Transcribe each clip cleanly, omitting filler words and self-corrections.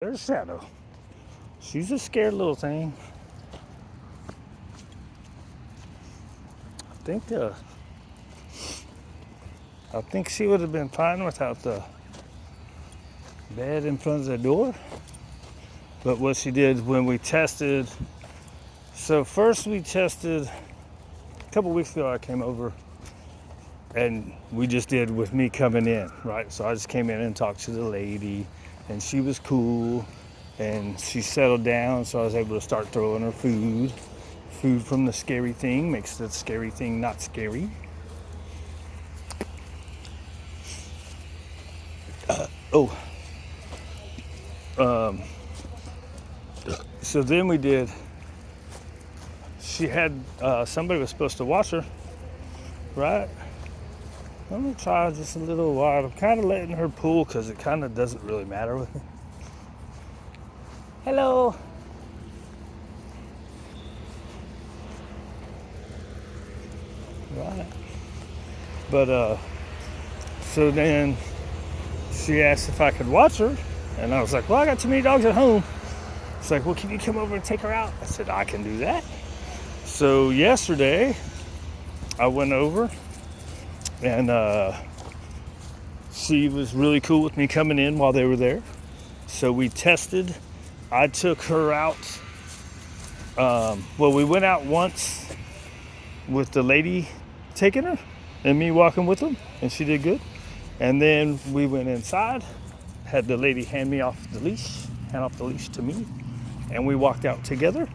There's Shadow. She's a scared little thing. I think uh, I think she would have been fine without the bed in front of the door. But what she did when we tested, so first we tested a couple weeks ago. I came over and we just did with me coming in, right? So I just came in and talked to the lady, and she was cool, and she settled down. So I was able to start throwing her food. Food from the scary thing makes the scary thing not scary. Oh, so then we did. She had somebody was supposed to watch her, right? Let me try just a little while. I'm kind of letting her pull because it kind of doesn't really matter with me. Hello. Right. But so then she asked if I could watch her, and I was like, well, I got too many dogs at home. She's like, well, can you come over and take her out? I said, I can do that. So yesterday, I went over, and she was really cool with me coming in while they were there. So we tested. I took her out. Well, we went out once with the lady taking her and me walking with them, and she did good. And then we went inside, had the lady hand off the leash to me, and we walked out together.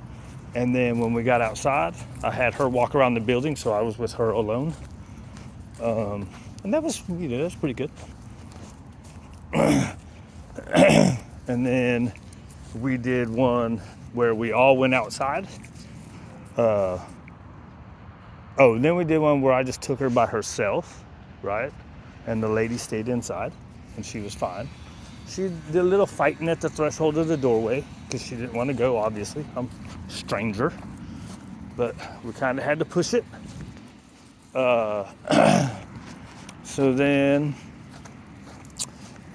And then when we got outside, I had her walk around the building, so I was with her alone. And that was, that's pretty good. And then we did one where we all went outside. Then we did one where I just took her by herself, right? And the lady stayed inside, and she was fine. She did a little fighting at the threshold of the doorway because she didn't want to go, obviously. I'm a stranger. But we kind of had to push it. So then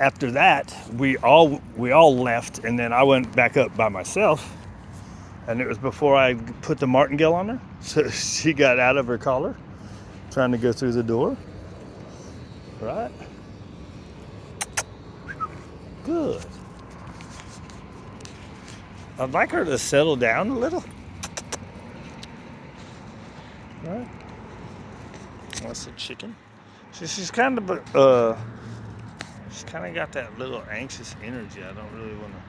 after that, we all left, and then I went back up by myself. And it was before I put the martingale on her. So she got out of her collar, trying to go through the door. Right? Good. I'd like her to settle down a little. Right? That's a chicken. She's kind of got that little anxious energy. I don't really want to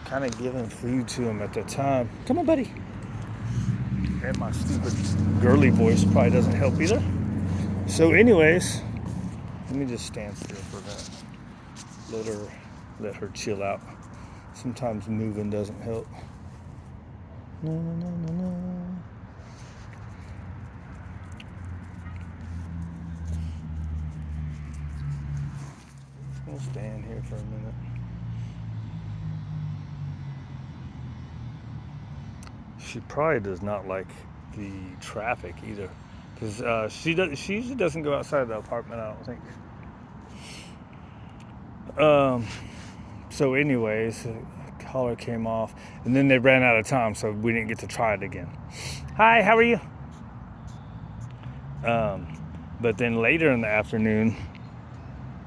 kind of giving food to him at the time. Come on, buddy. And my stupid girly voice probably doesn't help either. So anyways, let me just stand still for that. Let her chill out. Sometimes moving doesn't help. No, no, no, no, no. We'll stand here for a minute. She probably does not like the traffic either, because she usually doesn't go outside the apartment, I don't think. So anyways, the collar came off, and then they ran out of time, so we didn't get to try it again. Hi, how are you? But then later in the afternoon,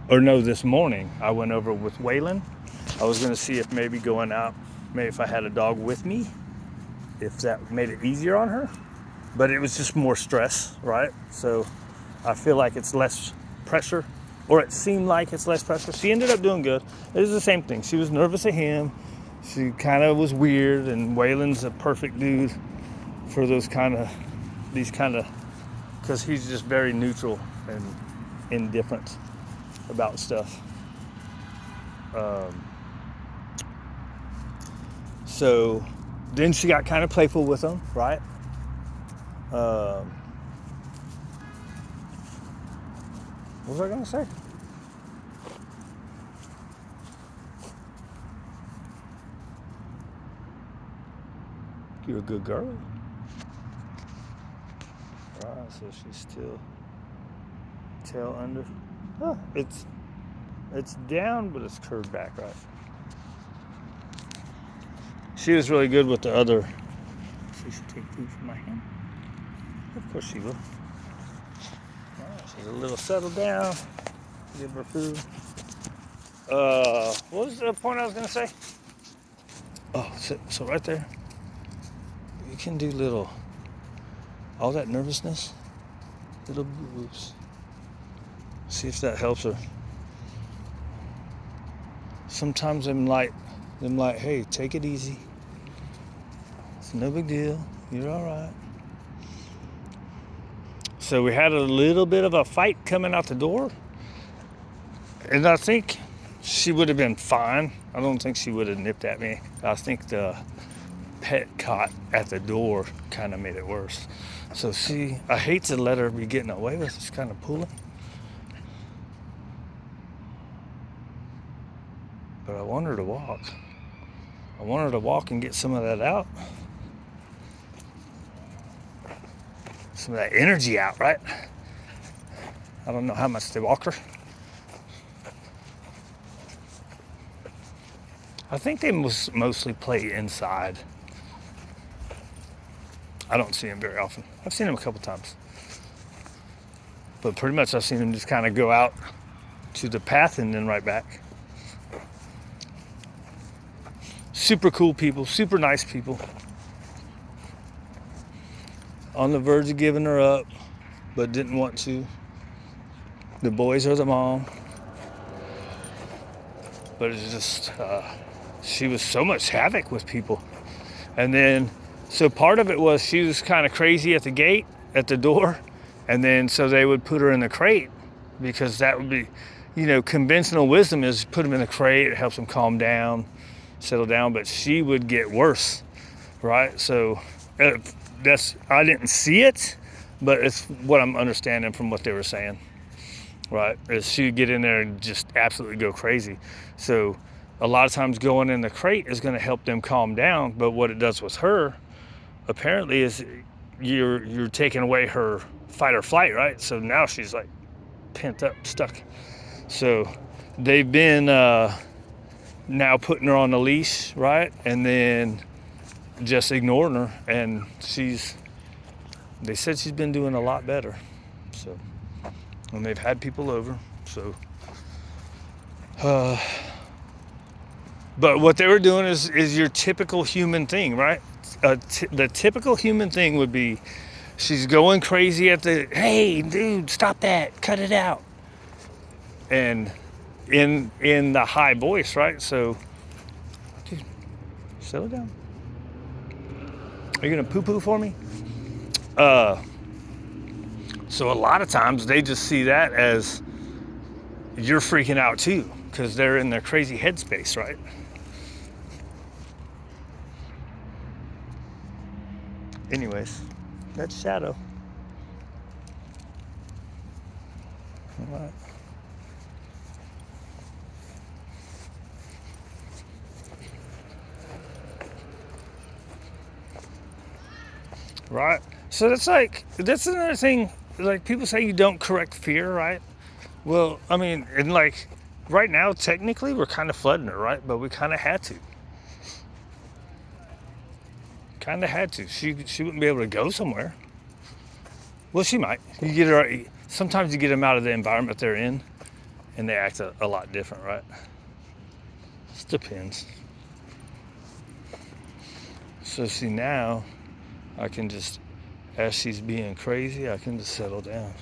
this morning, I went over with Waylon. I was going to see if maybe going out, maybe if I had a dog with me, if that made it easier on her. But it was just more stress, right? So I feel like it's less pressure, or it seemed like it's less pressure. She ended up doing good. It was the same thing. She was nervous of him. She kind of was weird, and Waylon's a perfect dude for these kind of, because he's just very neutral and indifferent about stuff. So then she got kind of playful with him, right? What was I going to say? You're a good girl. Right, so she's still tail under. Oh, it's down, but it's curved back, right? She was really good with the other. She should take food from my hand. Of course she will. She's a little settled down. Give her food. What was the point I was gonna say? Oh, so right there, you can do all that nervousness, little moves. See if that helps her. Sometimes I'm like, hey, take it easy. It's no big deal. You're all right. So we had a little bit of a fight coming out the door, and I think she would have been fine. I don't think she would have nipped at me. I think the pet caught at the door kind of made it worse. So I hate to let her be getting away with this kind of pulling. But I want her to walk. I want her to walk and get some of that out. Some of that energy out, right? I don't know how much they walk her. I think they mostly play inside. I don't see them very often. I've seen them a couple times. But pretty much I've seen them just kind of go out to the path and then right back. Super cool people, super nice people. On the verge of giving her up, but didn't want to. The boys are the mom. But it's just, she was so much havoc with people. And then, so part of it was she was kind of crazy at the gate, at the door. And then, so they would put her in the crate because that would be, conventional wisdom is put them in the crate. It helps them calm down, settle down. But she would get worse, right? So I didn't see it, but it's what I'm understanding from what they were saying, right? Is she would get in there and just absolutely go crazy. So a lot of times going in the crate is going to help them calm down. But what it does with her, apparently, is you're taking away her fight or flight, right? So now she's like pent up, stuck. So they've been now putting her on the leash, right? And then just ignoring her, and they said she's been doing a lot better. So, and they've had people over, so but what they were doing is your typical human thing, right? The typical human thing would be she's going crazy at hey dude, stop that, cut it out, and in the high voice, right? So dude, settle down. Are you gonna poo-poo for me? So a lot of times they just see that as you're freaking out too, because they're in their crazy headspace, right? Anyways, that's Shadow. All right. Right. So that's another thing. Like, people say you don't correct fear, right? Well, I mean, and like right now, technically, we're kind of flooding her, right? But we kind of had to. Kind of had to. She wouldn't be able to go somewhere. Well, she might. Sometimes you get them out of the environment they're in, and they act a lot different, right? It depends. So see, now I can just, as she's being crazy, I can just settle down.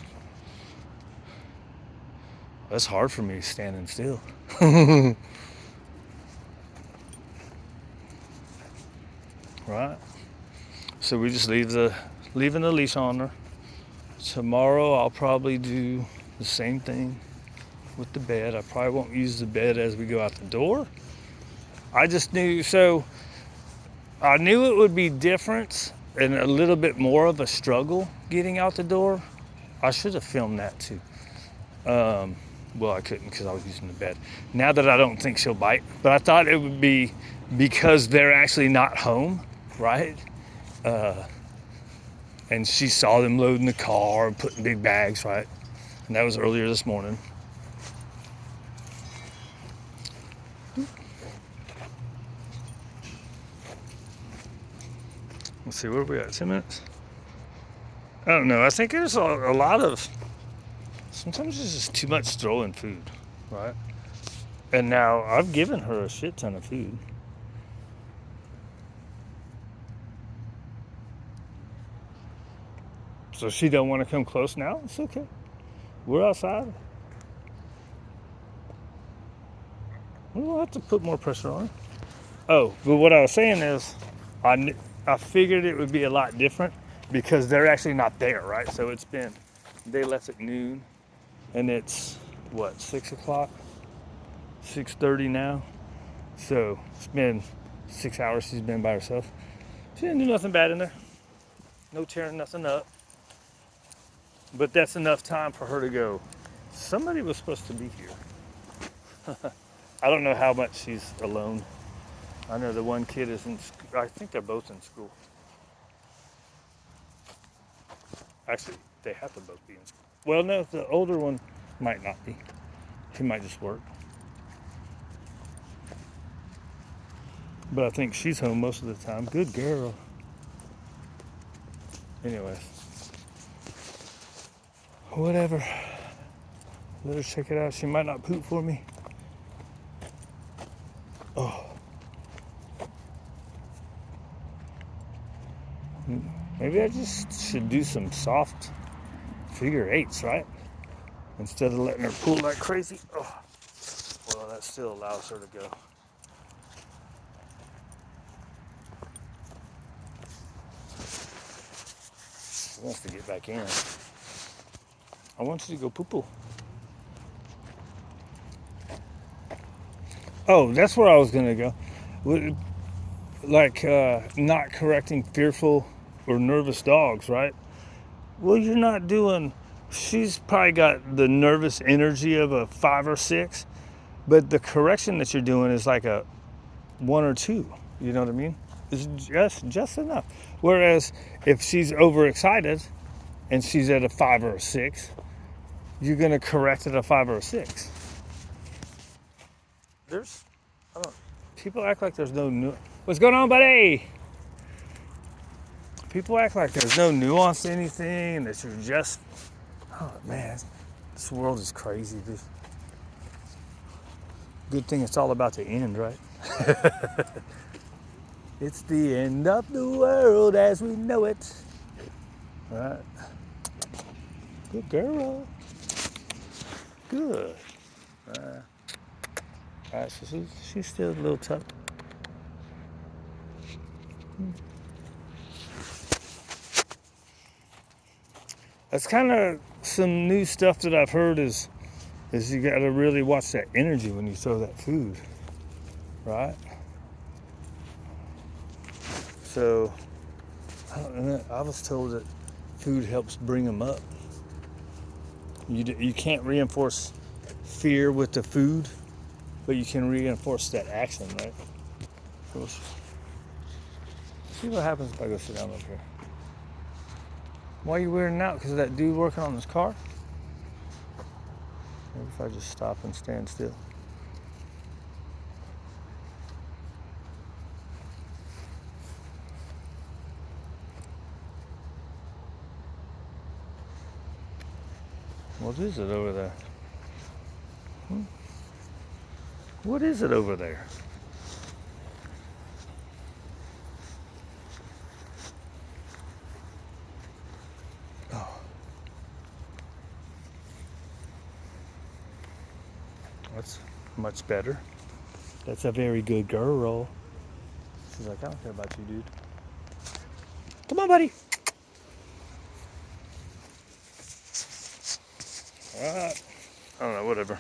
That's hard for me standing still. Right? So we just leaving the leash on her. Tomorrow I'll probably do the same thing with the bed. I probably won't use the bed as we go out the door. I knew it would be different and a little bit more of a struggle getting out the door. I should have filmed that too. Well, I couldn't because I was using the bed. Now that I don't think she'll bite, but I thought it would be because they're actually not home, right? And she saw them loading the car and putting big bags, right? And that was earlier this morning. Let's see, where are we at? 10 minutes? I don't know. I think there's a lot of. Sometimes it's just too much throwing food, right? And now I've given her a shit ton of food. So she don't want to come close now? It's okay. We're outside. We don't have to put more pressure on her. Oh, but what I was saying is, I figured it would be a lot different because they're actually not there, right? So they left at noon, and it's what, 6 o'clock, 6:30 now. So it's been 6 hours she's been by herself. She didn't do nothing bad in there. No tearing nothing up. But that's enough time for her to go, somebody was supposed to be here. I don't know how much she's alone. I know the one kid is in school. I think they're both in school. Actually, they have to both be in school. Well, no, the older one might not be. He might just work. But I think she's home most of the time. Good girl. Anyways. Whatever. Let her check it out. She might not poop for me. Oh. Maybe I just should do some soft figure eights, right? Instead of letting her pull like crazy. Oh. Well, that still allows her to go. She wants to get back in. I want you to go poo-poo. Oh, that's where I was going to go. Like not correcting fearful or nervous dogs, right? Well, you're not doing. She's probably got the nervous energy of a 5 or 6, but the correction that you're doing is like a 1 or 2. You know what I mean? It's just enough. Whereas if she's overexcited and she's at a 5 or a 6, you're going to correct at a 5 or a 6. People act like there's no. What's going on, buddy? People act like there's no nuance to anything, and that you're just. Oh man, this world is crazy, dude. Good thing it's all about to end, right? It's the end of the world as we know it. Right? Good girl. Good. Alright, so she's still a little tough. That's kind of some new stuff that I've heard is you got to really watch that energy when you throw that food, right? So I was told that food helps bring them up. You can't reinforce fear with the food, but you can reinforce that action, right? So see what happens if I go sit down up here. Why are you weirding out? Because of that dude working on his car? Maybe if I just stop and stand still. What is it over there? What is it over there? Oh. That's much better. That's a very good girl. She's like, I don't care about you, dude. Come on, buddy. Alright. I don't know, whatever.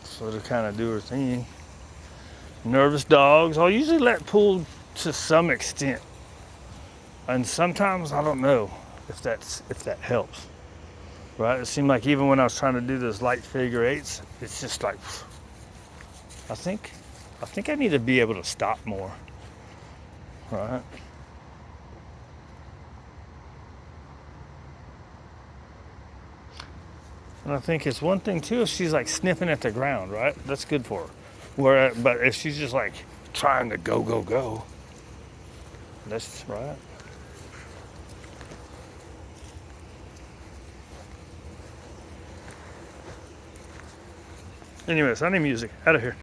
So to kind of do her thing. Nervous dogs, I'll usually let pull to some extent. And sometimes I don't know if that helps. Right? It seemed like even when I was trying to do those light figure eights, it's just like I think I need to be able to stop more. Right? And I think it's one thing too if she's like sniffing at the ground, right? That's good for her. But if she's just like trying to go. That's right. Anyways, I need music. Out of here.